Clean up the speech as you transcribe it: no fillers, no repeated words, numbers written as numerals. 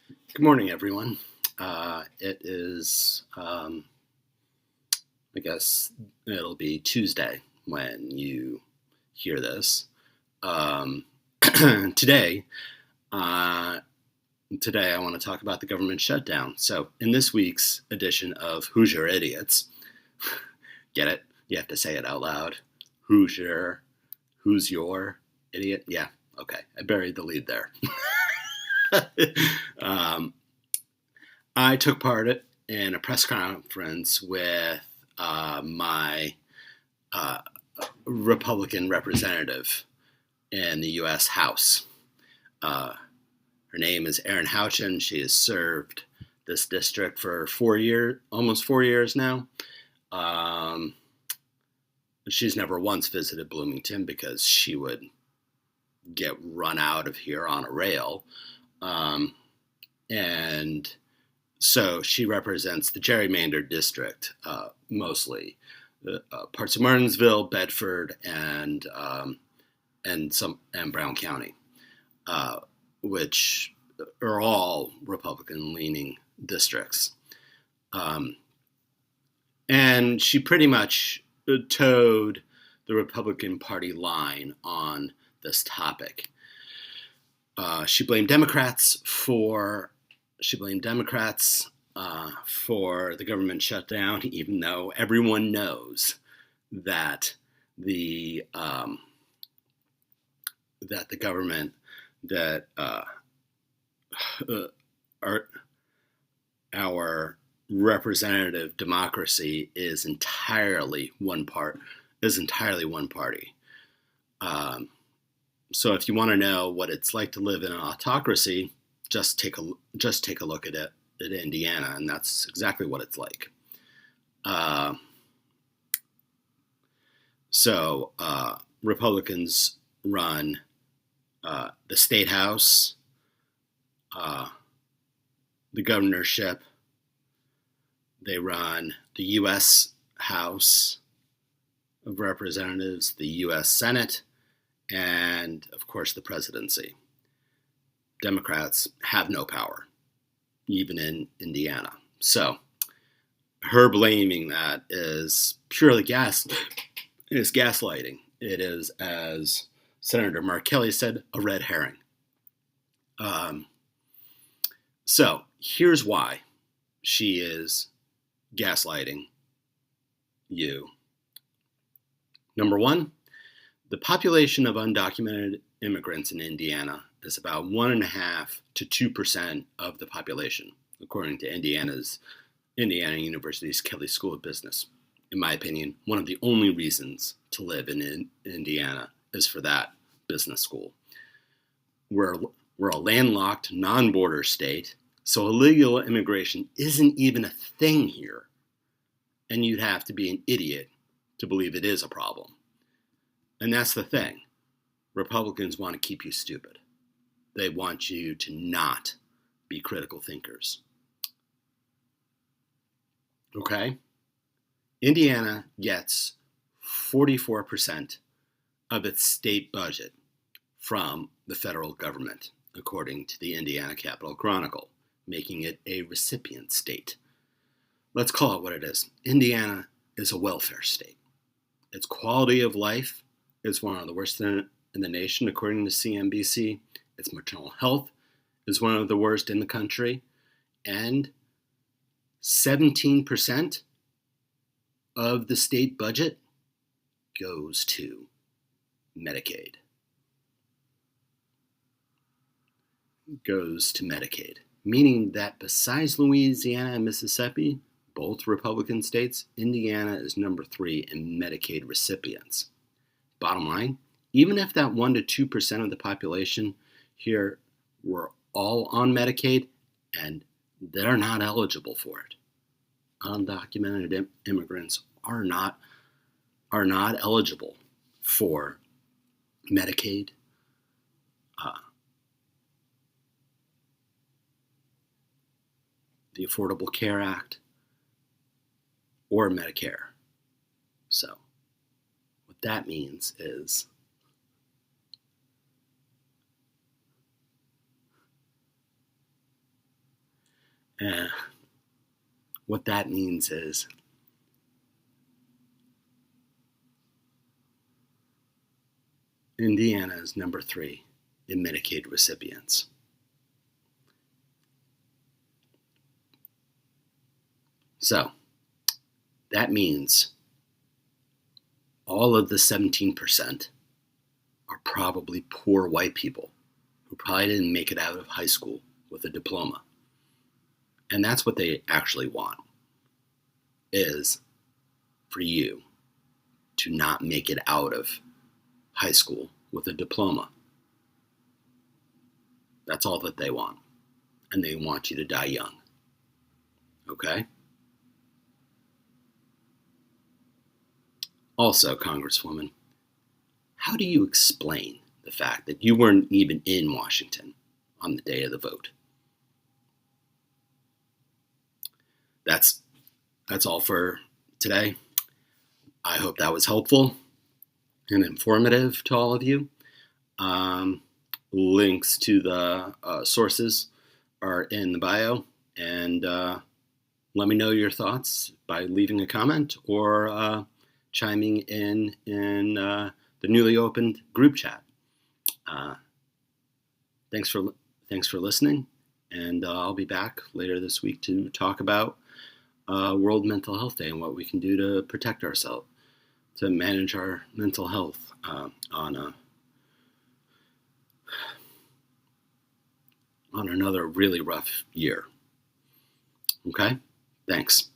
Good morning, everyone. It is, I guess it'll be Tuesday when you hear this. Um, today, uh, today, I want to talk about the government shutdown. So, in this week's edition of Who's Your Idiots, get it? You have to say it out loud. Who's your idiot? Yeah, okay. I buried the lead there. um, I took part in a press conference with my uh, Republican representative in the U.S. House. Uh, Her name is Erin Houchin. She has served this district for almost 4 years now. She's never once visited Bloomington because she would get run out of here on a rail. And so she represents the gerrymandered district, mostly parts of Martinsville, Bedford, and Brown County, which are all Republican-leaning districts. And she pretty much towed the Republican Party line on this topic. She blamed Democrats for the government shutdown, even though everyone knows that the government our representative democracy is entirely one party. So if you want to know what it's like to live in an autocracy, just take a look at it at Indiana, and that's exactly what it's like. So Republicans run the state house, the governorship. They run the U.S. House of Representatives, the U.S. Senate, and, of course, the presidency. Democrats have no power, even in Indiana. So her blaming that is purely gaslighting. It is, as Senator Mark Kelly said, a red herring. So here's why she is gaslighting you. Number one, the population of undocumented immigrants in Indiana is about 1.5% to 2% of the population, according to Indiana University's Kelley School of Business. In my opinion, one of the only reasons to live in Indiana is for that business school. We're a landlocked, non-border state, so illegal immigration isn't even a thing here. And you'd have to be an idiot to believe it is a problem. And that's the thing. Republicans want to keep you stupid. They want you to not be critical thinkers. Okay? Indiana gets 44% of its state budget from the federal government, according to the Indiana Capitol Chronicle, making it a recipient state. Let's call it what it is. Indiana is a welfare state. Its quality of life is one of the worst in the nation, according to CNBC. Its maternal health is one of the worst in the country. And 17% of the state budget goes to Medicaid. Meaning that besides Louisiana and Mississippi, both Republican states, Indiana is number 3 in Medicaid recipients. Bottom line, even if that 1% to 2% of the population here were all on Medicaid, and they're not eligible for it. Undocumented immigrants are not eligible for Medicaid, the Affordable Care Act, or Medicare. So what that means is What that means is Indiana is number 3 in Medicaid recipients. So that means all of the 17% are probably poor white people who probably didn't make it out of high school with a diploma. And that's what they actually want, is for you to not make it out of high school with a diploma. That's all that they want. And they want you to die young. Okay? Also, Congresswoman, how do you explain the fact that you weren't even in Washington on the day of the vote? That's all for today. I hope that was helpful and informative to all of you. Links to the sources are in the bio, and let me know your thoughts by leaving a comment or chiming in the newly opened group chat. Thanks for listening, and I'll be back later this week to talk about World Mental Health Day and what we can do to protect ourselves, to manage our mental health on another really rough year. Okay? Thanks.